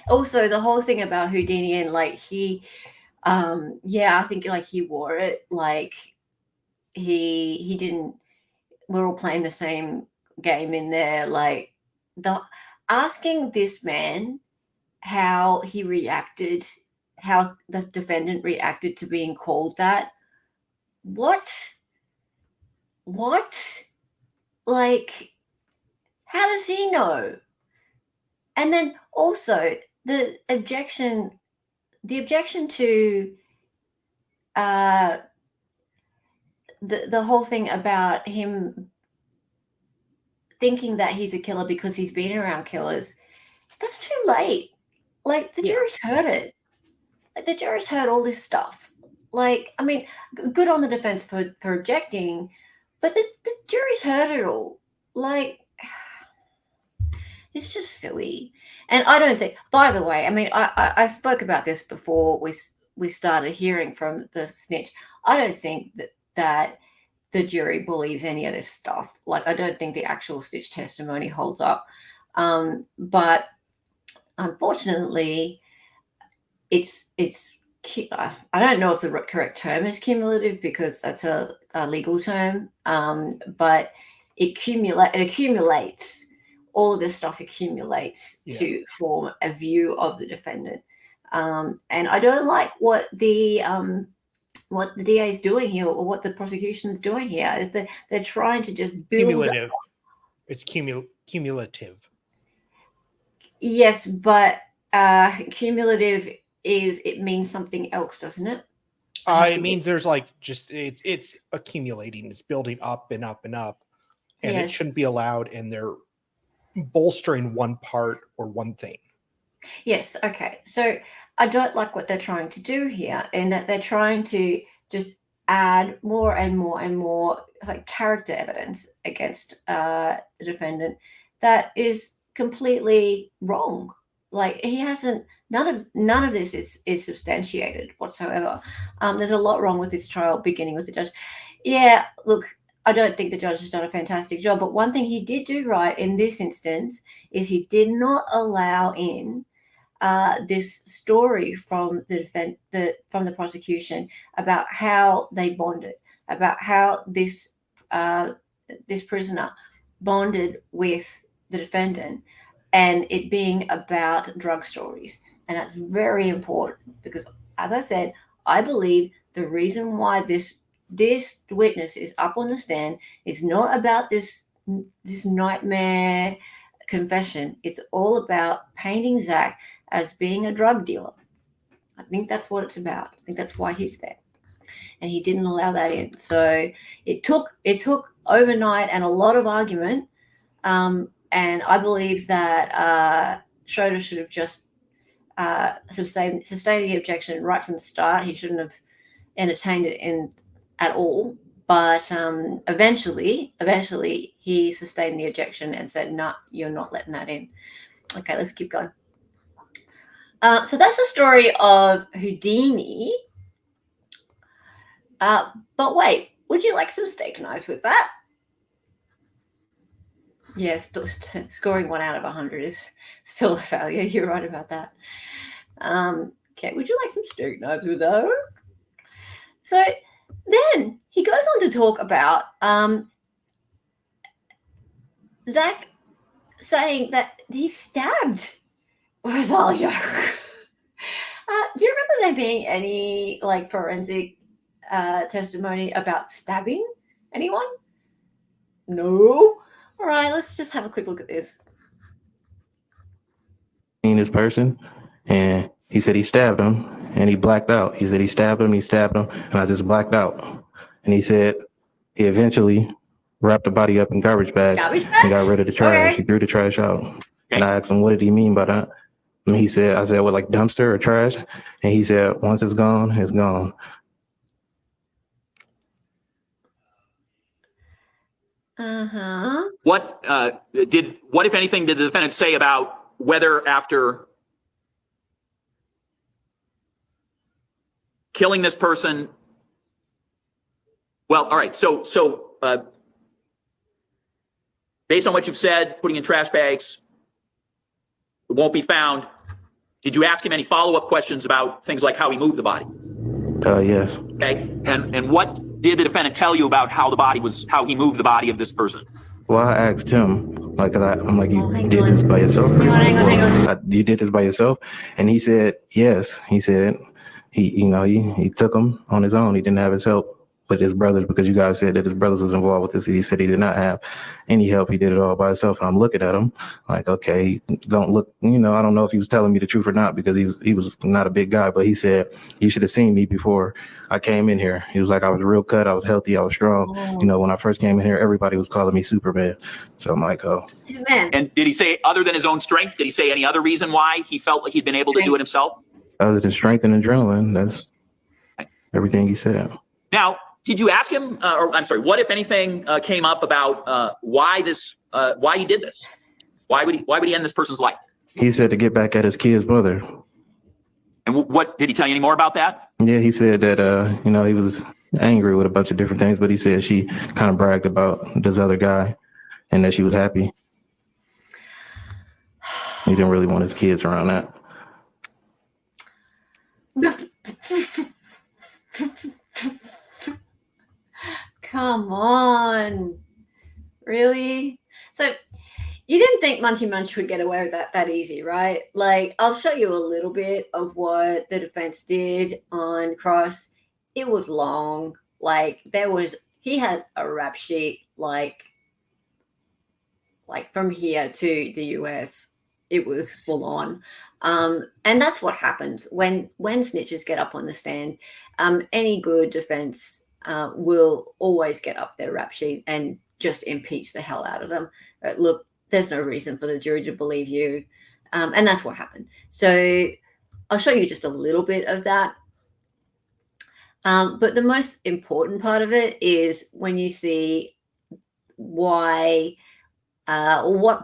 also the whole thing about Houdini, and like he, I think like he wore it, like he didn't. We're all playing the same game in there. Like asking this man how he reacted how the defendant reacted to being called that. What? Like, how does he know? And then also the objection to the whole thing about him thinking that he's a killer because he's been around killers. That's too late. Like, the jury's heard it. Like, the jury's heard all this stuff. Like, I mean, good on the defense for objecting, but the jury's heard it all. Like, it's just silly. And I don't think, by the way, I mean, I spoke about this before we started hearing from the snitch. I don't think that the jury believes any of this stuff. Like, I don't think the actual snitch testimony holds up. But unfortunately, it's I don't know if the correct term is cumulative, because that's a legal term, but it accumulates. All of this stuff accumulates to form a view of the defendant, and I don't like what the DA is doing here, or what the prosecution is doing here. Is that they're trying to just build cumulative. It's cumulative. Yes, but cumulative it means something else, doesn't it? It means there's like just it's accumulating, it's building up and up and up, and it shouldn't be allowed, and they're bolstering one part or one thing. Yes, okay. So I don't like what they're trying to do here, and that they're trying to just add more and more and more like character evidence against the defendant that is completely wrong. Like, he hasn't, none of this is substantiated whatsoever. There's a lot wrong with this trial, beginning with the judge. Yeah, look, I don't think the judge has done a fantastic job, but one thing he did do right in this instance is he did not allow in this story from from the prosecution about how they bonded, about how this prisoner bonded with the defendant, and it being about drug stories. And that's very important, because, as I said, I believe the reason why this witness is up on the stand is not about this nightmare confession. It's all about painting Zach as being a drug dealer. I think that's what it's about. I think that's why he's there, and he didn't allow that in. So it took overnight and a lot of argument, and I believe that Schroeder should have just sustained the objection right from the start. He shouldn't have entertained it at all. But eventually he sustained the objection and said, "No, you're not letting that in." Okay, let's keep going. So that's the story of Houdini. But wait, would you like some steak knives with that? Yes, scoring 1 out of 100 is still a failure. You're right about that. Okay, would you like some steak knives with that? So then he goes on to talk about Zach saying that he stabbed Rosario. Do you remember there being any like forensic testimony about stabbing anyone? No. All right, let's just have a quick look at this. This person, and he said he stabbed him, and he blacked out. He said he stabbed him, and I just blacked out. And he said he eventually wrapped the body up in garbage bags and got rid of the trash. Okay. He threw the trash out. Okay. And I asked him, what did he mean by that? And I said, what, like dumpster or trash? And he said, once it's gone, it's gone. Uh-huh. What if anything, did the defendant say about whether after killing this person? Well, all right. So based on what you've said, putting in trash bags, it won't be found. Did you ask him any follow-up questions about things like how he moved the body? Yes. Okay. And what did the defendant tell you about how he moved the body of this person? Well, I asked him, like, I'm like, you hang did on. this by yourself? Hang on. You did this by yourself? And he said, yes. He said he took him on his own. He didn't have his help with his brothers because you guys said that his brothers was involved with this. He said he did not have any help. He did it all by himself. And I'm looking at him like, okay, don't look, I don't know if he was telling me the truth or not because he was not a big guy, but he said, you should have seen me before I came in here. He was like, I was real cut. I was healthy. I was strong. Oh. When I first came in here, everybody was calling me Superman. So I'm like, oh. Superman. And did he say, other than his own strength, did he say any other reason why he felt like he'd been able to do it himself? Other than strength and adrenaline, that's everything he said. Now, did you ask him, what if anything came up about why he did this? Why would he end this person's life? He said to get back at his kid's mother. And what did he tell you any more about that? Yeah, he said that he was angry with a bunch of different things, but he said she kind of bragged about this other guy and that she was happy. He didn't really want his kids around that. Come on. Really? So you didn't think Munchy Munch would get away with that easy, right? Like, I'll show you a little bit of what the defense did on Cross. It was long. Like, he had a rap sheet, like from here to the US. It was full on. And that's what happens when snitches get up on the stand. Any good defense will always get up their rap sheet and just impeach the hell out of them. Look, there's no reason for the jury to believe you. And that's what happened. So I'll show you just a little bit of that. But the most important part of it is when you see what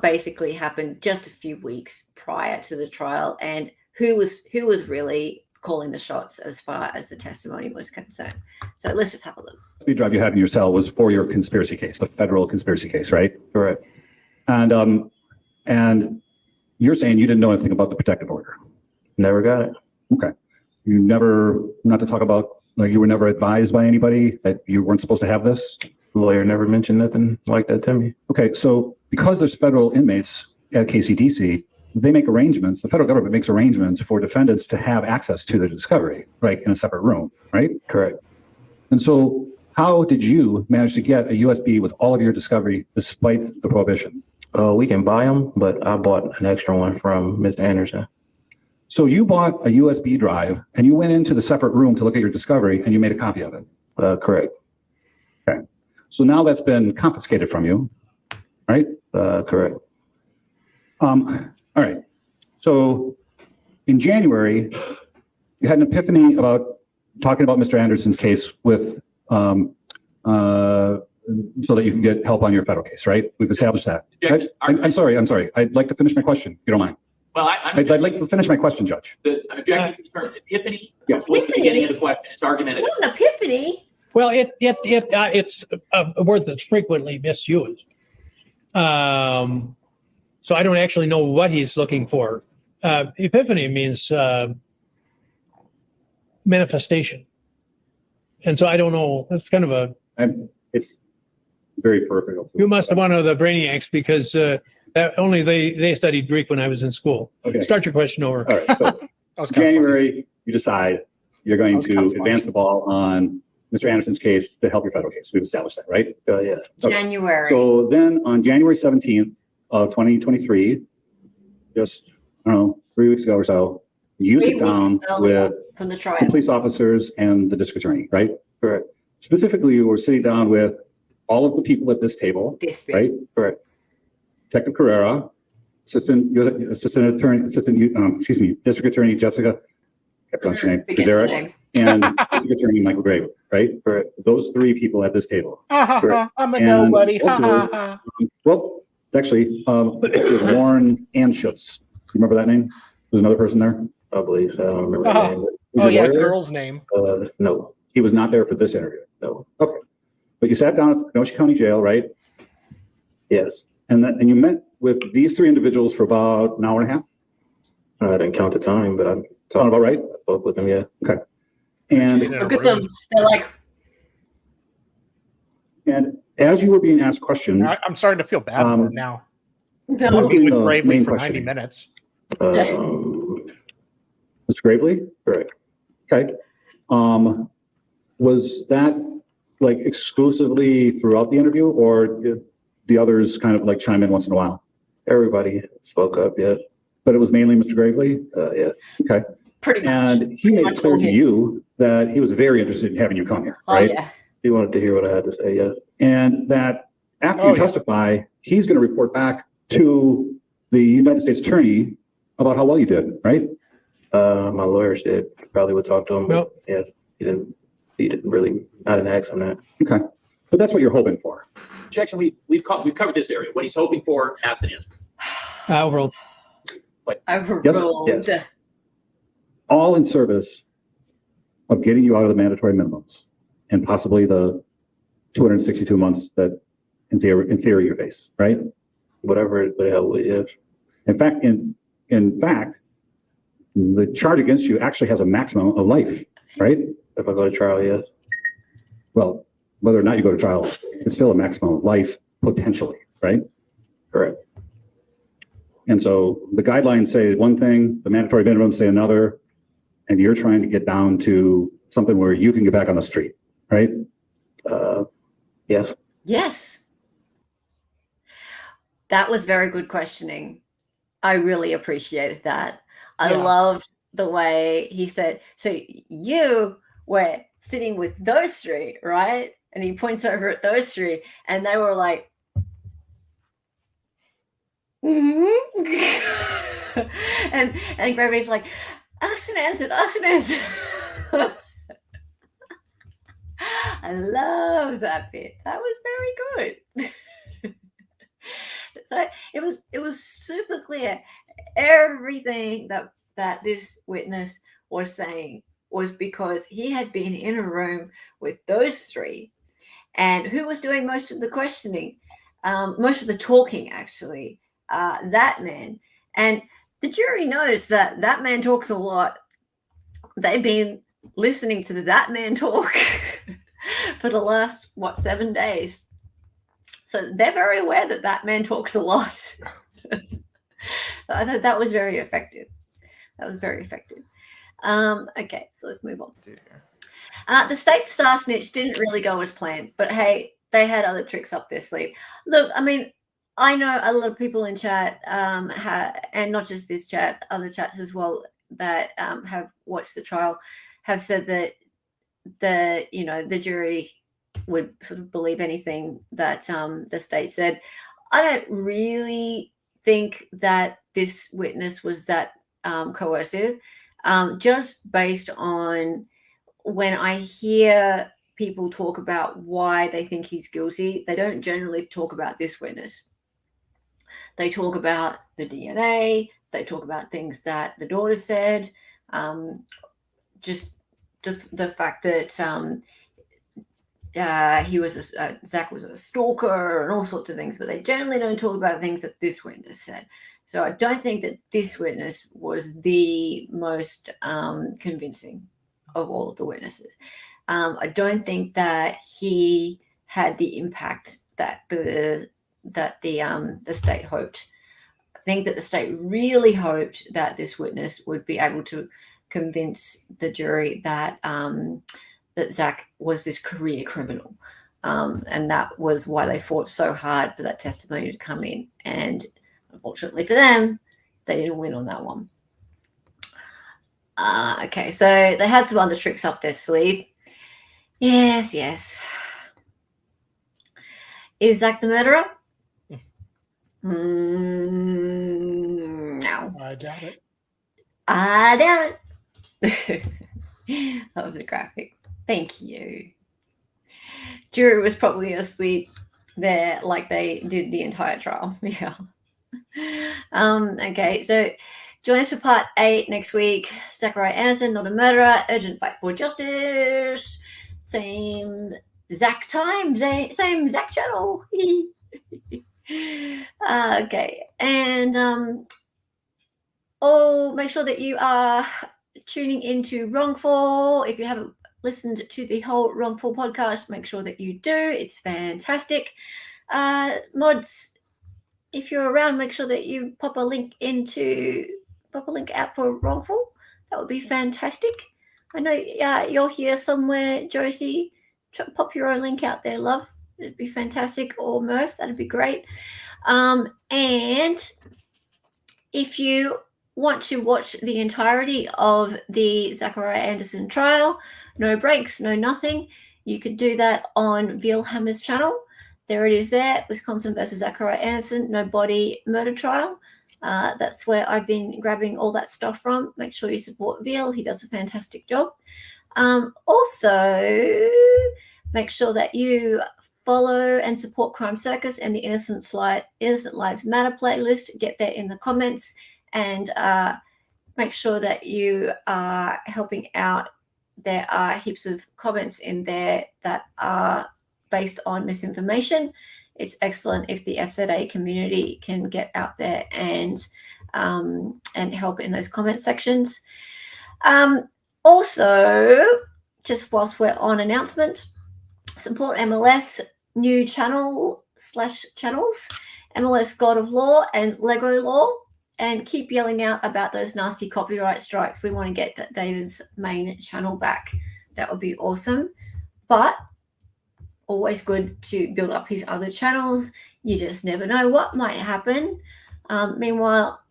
basically happened just a few weeks prior to the trial and who was really calling the shots as far as the testimony was concerned. So let's just have a look. The speed drive you had in your cell was for your conspiracy case, the federal conspiracy case, right? Correct. And you're saying you didn't know anything about the protective order. Never got it. Okay. You never, not to talk about, like, you were never advised by anybody that you weren't supposed to have this? Lawyer never mentioned nothing like that to me. Okay, so because there's federal inmates at KCDC, they make arrangements, the federal government makes arrangements for defendants to have access to the discovery, right, in a separate room, right? Correct. And so how did you manage to get a USB with all of your discovery despite the prohibition? We can buy them, but I bought an extra one from Mr. Anderson. So you bought a USB drive and you went into the separate room to look at your discovery and you made a copy of it? Correct. Okay. So now that's been confiscated from you, right? Correct. All right. So in January, you had an epiphany about talking about Mr. Anderson's case with, so that you can get help on your federal case, right? We've established that. I'm sorry. I'd like to finish my question, if you don't mind. Well, I'd like to finish my question, Judge. I'm objecting to the term epiphany. Yeah. What's the beginning of the question? It's argumentative. What an epiphany. Well, it's a word that's frequently misused. So I don't actually know what he's looking for. Epiphany means manifestation. And so I don't know. That's kind of It's very peripheral. you must have one of the brainiacs because that only they studied Greek when I was in school. Okay. Start your question over. All right. So January, you decide you're going to advance the ball on Mr. Anderson's case to help your federal case. We've established that, right? Yes. Okay. January. So then on January 17th of 2023, just, I don't know, 3 weeks ago or so, you sit down with from the trial. some police officers and the district attorney, right? Correct. Specifically, you were sitting down with all of the people at this table, right? Correct. Detective Carrera, district attorney Jessica, kept on your name, Derek, and district attorney Michael Gray, right? Correct. Those three people at this table. I'm a nobody. Also, well, actually, it was Warren Anschutz. You remember that name? There's another person there? I believe so. I don't remember the name. Oh yeah, girl's name. No. He was not there for this interview. No. Okay. But you sat down at Kenosha County Jail, right? Yes. And you met with these three individuals for about an hour and a half? I didn't count the time, but I Sound about right? spoke with them, yeah. Okay. And Look at them. They're like, And as you were being asked questions, I'm starting to feel bad for him now. No. Working with the Gravely main for 90 questioning. minutes. Mr. Gravely? Right. Okay. Was that like exclusively throughout the interview, or did the others kind of like chime in once in a while? Everybody spoke up, yeah. But it was mainly Mr. Gravely? Yeah. Okay. Pretty much. And he made it clear to you that he was very interested in having you come here, Oh, right? yeah. He wanted to hear what I had to say, yeah. And that after Oh, you yeah. testify, he's going to report back to the United States Attorney about how well you did, right? My lawyers did, probably would talk to him, but Nope. yeah, he didn't really, I didn't ask him that. Okay. But that's what you're hoping for. Objection, we've covered this area. What he's hoping for has been answered. Overruled. Overruled. Yes. All in service of getting you out of the mandatory minimums and possibly the 262 months that in theory you face, right? Whatever the hell it is. In fact, the charge against you actually has a maximum of life, right? If I go to trial, yes. Well, whether or not you go to trial, it's still a maximum of life potentially, right? Correct. And so the guidelines say one thing, the mandatory minimums say another, and you're trying to get down to something where you can get back on the street, right? Yes. Yes. That was very good questioning. I really appreciated that. I Yeah. loved the way he said, so you were sitting with those three, right? And he points over at those three, and they were like, mm-hmm. and Gravy's like, asked and answered. I love that bit. That was very good. So it was super clear. Everything that this witness was saying was because he had been in a room with those three, and who was doing most of the questioning, most of the talking, actually, that man. And the jury knows that that man talks a lot. They've been listening to that man talk for the last 7 days. So they're very aware that that man talks a lot. I thought that was very effective. Okay, so let's move on. The state star snitch didn't really go as planned, but hey, they had other tricks up their sleeve. Look, I mean, I know a lot of people in chat, and not just this chat, other chats as well that have watched the trial, have said that the jury would sort of believe anything that the state said. I don't really think that this witness was that coercive, just based on when I hear people talk about why they think he's guilty, they don't generally talk about this witness. They talk about the DNA, they talk about things that the daughter said, just the fact that Zach was a stalker and all sorts of things, but they generally don't talk about things that this witness said. So I don't think that this witness was the most convincing of all of the witnesses. I don't think that he had the impact that the state hoped. I think that the state really hoped that this witness would be able to convince the jury that that Zach was this career criminal, and that was why they fought so hard for that testimony to come in. And unfortunately for them, they didn't win on that one. Okay, so they had some other tricks up their sleeve. Yes. Is Zach the murderer? No. I doubt it. I doubt it. Love the graphic. Thank you. Jury was probably asleep there like they did the entire trial. Yeah. Okay, so join us for part 8 next week. Zachariah Anderson, not a murderer. Urgent fight for justice. Same Zach time. Same Zach channel. Okay, and make sure that you are tuning into Wrongful. If you haven't listened to the whole Wrongful podcast, make sure that you do. It's fantastic. Mods, if you're around, make sure that you pop a link out for Wrongful. That would be fantastic. I know you're here somewhere, Josie. Pop your own link out there, love. It'd be fantastic. Or Murph, that'd be great. And if you want to watch the entirety of the Zachariah Anderson trial, no breaks, no nothing, you could do that on Vielhammer's channel. There it is there, Wisconsin versus Zachariah Anderson, no body murder trial. That's where I've been grabbing all that stuff from. Make sure you support Veal. He does a fantastic job. Also, make sure that you follow and support Crime Circus and the Innocent Lives Matter playlist. Get there in the comments and make sure that you are helping out. There are heaps of comments in there that are based on misinformation. It's excellent if the FZA community can get out there and help in those comment sections. Also, just whilst we're on announcement, support MLS new channels, MLS God of Law and Lego Law, and keep yelling out about those nasty copyright strikes. We want to get David's main channel back. That would be awesome. But always good to build up his other channels. You just never know what might happen. Meanwhile,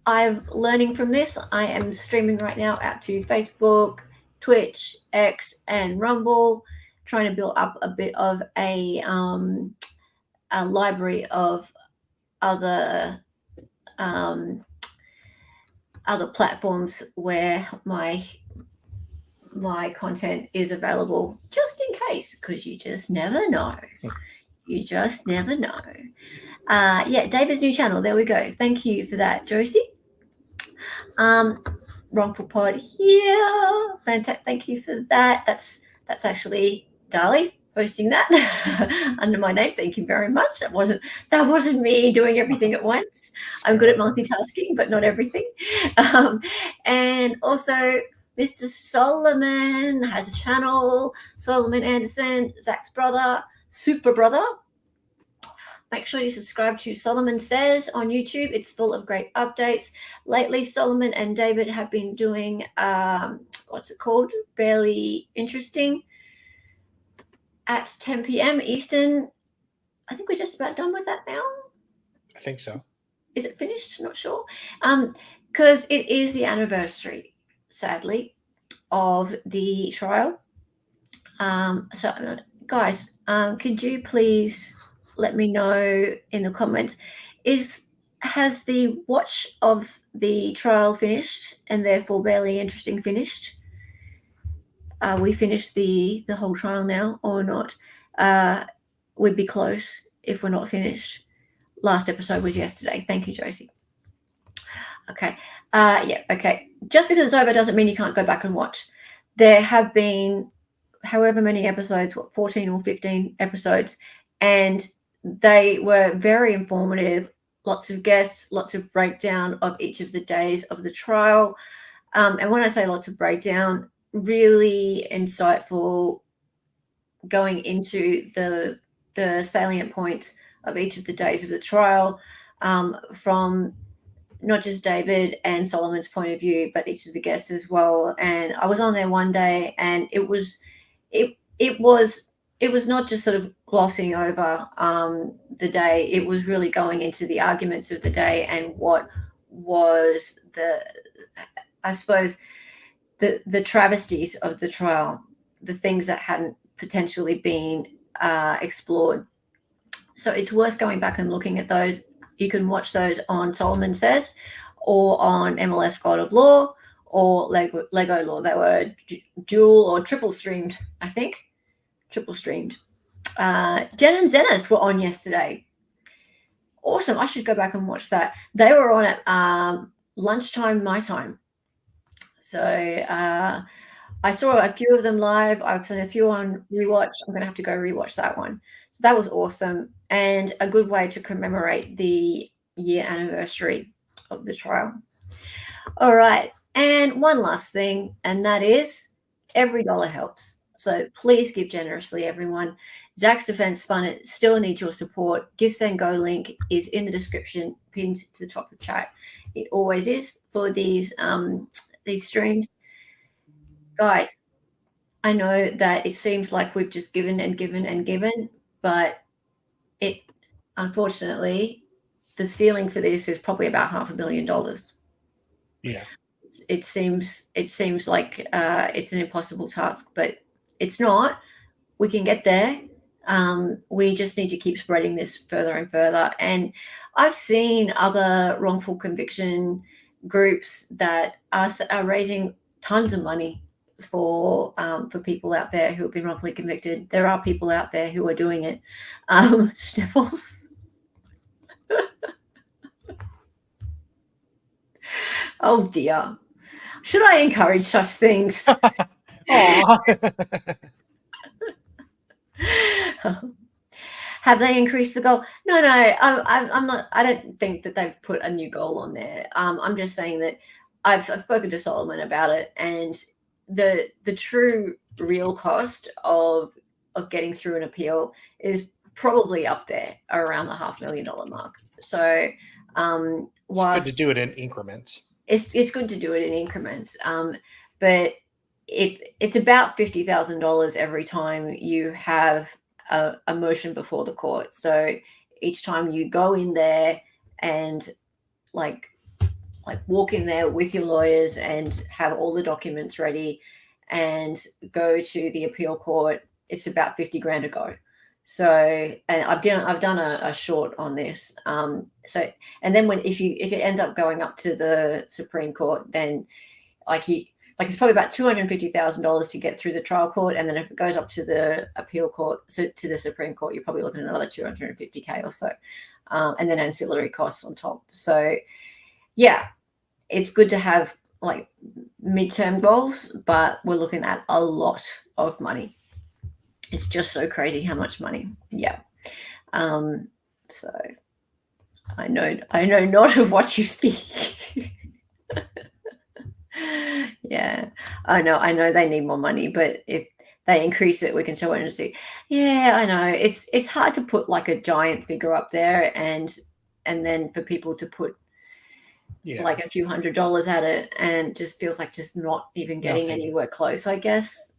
I'm learning from this. I am streaming right now out to Facebook, Twitch, X, and Rumble, trying to build up a bit of a library of other platforms where my content is available, just in case, because you just never know. You just never know. David's new channel. There we go. Thank you for that, Josie. Wrongful Pod here. Fantastic. Thank you for that. That's actually Dali posting that under my name. Thank you very much. That wasn't me doing everything at once. I'm good at multitasking, but not everything. And also, Mr. Solomon has a channel. Solomon Anderson, Zach's brother, super brother. Make sure you subscribe to Solomon Says on YouTube. It's full of great updates. Lately, Solomon and David have been doing, what's it called? Barely Interesting at 10 p.m. Eastern. I think we're just about done with that now. I think so. Is it finished? Not sure. Because it is the anniversary, sadly, of the trial. So, guys, could you please let me know in the comments, has the watch of the trial finished and therefore Barely Interesting finished? We finished the whole trial now or not? We'd be close if we're not finished. Last episode was yesterday. Thank you, Josie. Okay. Okay. Just because it's over doesn't mean you can't go back and watch. There have been however many episodes, 14 or 15 episodes, and they were very informative. Lots of guests, lots of breakdown of each of the days of the trial. And when I say lots of breakdown, really insightful, going into the salient points of each of the days of the trial, from not just David and Solomon's point of view, but each of the guests as well. And I was on there one day, and it was not just sort of glossing over the day. It was really going into the arguments of the day and what was the travesties of the trial, the things that hadn't potentially been explored. So it's worth going back and looking at those. You can watch those on Solomon Says or on MLS God of Law or Lego Law. They were dual or triple streamed, I think. Triple streamed. Jen and Zenith were on yesterday. Awesome. I should go back and watch that. They were on at lunchtime, my time. So I saw a few of them live. I've seen a few on rewatch. I'm going to have to go rewatch that one. So that was awesome and a good way to commemorate the year anniversary of the trial. All right. And one last thing, and that is Every dollar helps. So please give generously, everyone. Zach's Defense Fund still needs your support. Give Send Go link is in the description, pinned to the top of the chat. It always is for these streams. Guys, I know that it seems like we've just given and given and given, but it unfortunately the ceiling for this is probably about $500,000. Yeah. It seems like it's an impossible task, but it's not. We can get there. We just need to keep spreading this further and further. And I've seen other wrongful conviction groups that are raising tons of money for people out there who have been wrongfully convicted. There are people out there who are doing it. Sniffles. Oh dear. Should I encourage such things? Have they increased the goal? No. I'm not. I don't think that they've put a new goal on there. I'm just saying that I've spoken to Solomon about it, and the true real cost of getting through an appeal is probably up there around the $500,000 mark. So it's good to do it in increments. It's good to do it in increments, but if it's about $50,000 every time you have a motion before the court. So each time you go in there and like walk in there with your lawyers and have all the documents ready and go to the appeal court, it's about $50,000 a go. So, and I've done a short on this. So, and then if it ends up going up to the Supreme Court, then it's probably about $250,000 to get through the trial court, and then if it goes up to the appeal court, so to the Supreme Court, you're probably looking at another $250K or so, and then ancillary costs on top. So, yeah, it's good to have like midterm goals, but we're looking at a lot of money. It's just so crazy how much money. Yeah. So I know not of what you speak. Yeah. I know they need more money, but if they increase it, we can show it and see. Yeah, I know. It's hard to put like a giant figure up there and then for people to put like a few $100s at it, and just feels like just not even getting anywhere close, I guess.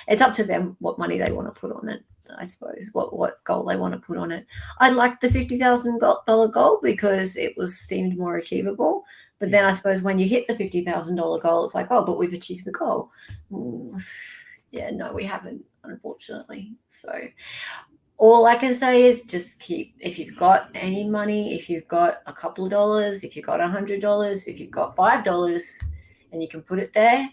It's up to them what money they want to put on it, I suppose, what goal they want to put on it. I liked the $50,000 goal because it seemed more achievable. But then I suppose when you hit the $50,000 goal, it's like, oh, but we've achieved the goal. Yeah, no, we haven't, unfortunately. So all I can say is just if you've got any money, if you've got a couple of dollars, if you've got $100, if you've got $5 and you can put it there,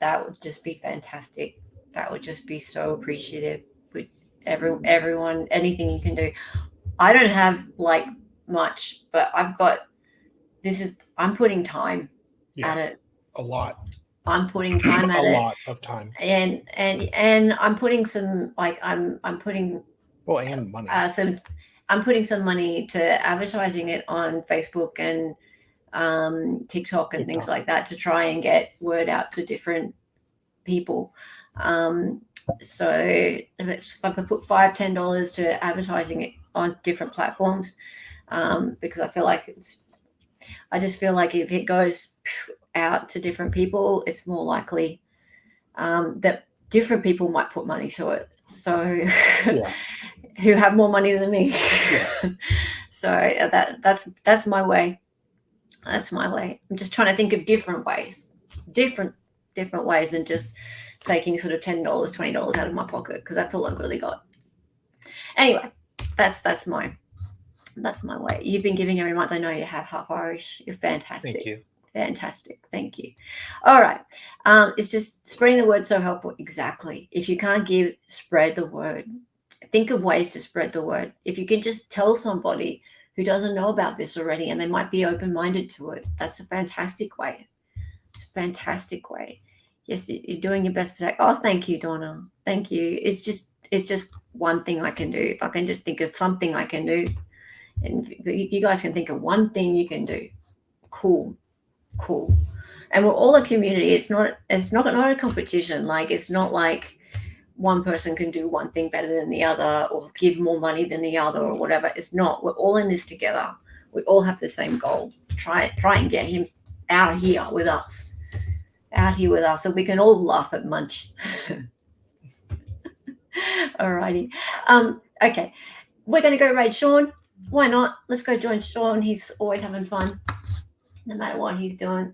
that would just be fantastic. That would just be so appreciative with everyone, anything you can do. I don't have like much, but I'm putting time at it. A lot. I'm putting time at it. A lot of time. And I'm putting some I'm putting and money. I'm putting some money to advertising it on Facebook and TikTok and things like that to try and get word out to different people. So if I could put $5-10 to advertising it on different platforms, because I just feel like if it goes out to different people, it's more likely that different people might put money to it. So who have more money than me. So that's my way. That's my way. I'm just trying to think of different ways than just taking sort of $10, $20 out of my pocket, because that's all I've really got. Anyway, that's my way. You've been giving every month. I know you have, half Irish. You're fantastic. Thank you. Fantastic. Thank you. All right. It's just spreading the word so helpful. Exactly. If you can't give, spread the word. Think of ways to spread the word. If you can just tell somebody who doesn't know about this already and they might be open-minded to it, that's a fantastic way. It's a fantastic way. Yes, you're doing your best for that. Oh, thank you, Donna. Thank you. It's just one thing I can do. If I can just think of something I can do, and if you guys can think of one thing you can do, cool. And we're all a community. It's not a competition. Like, it's not like one person can do one thing better than the other or give more money than the other or whatever. It's not. We're all in this together. We all have the same goal. Try and get him out here with us. So we can all laugh at Munch. Alrighty. Okay. We're going to go raid Sean. Why not? Let's go join Sean. He's always having fun, no matter what he's doing.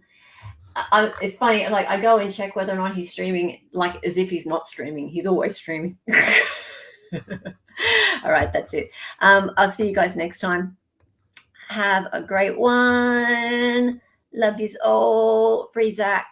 It's funny, like, I go and check whether or not he's streaming, like, as if he's not streaming. He's always streaming. All right, that's it. I'll see you guys next time. Have a great one. Love yous all. Free Zach.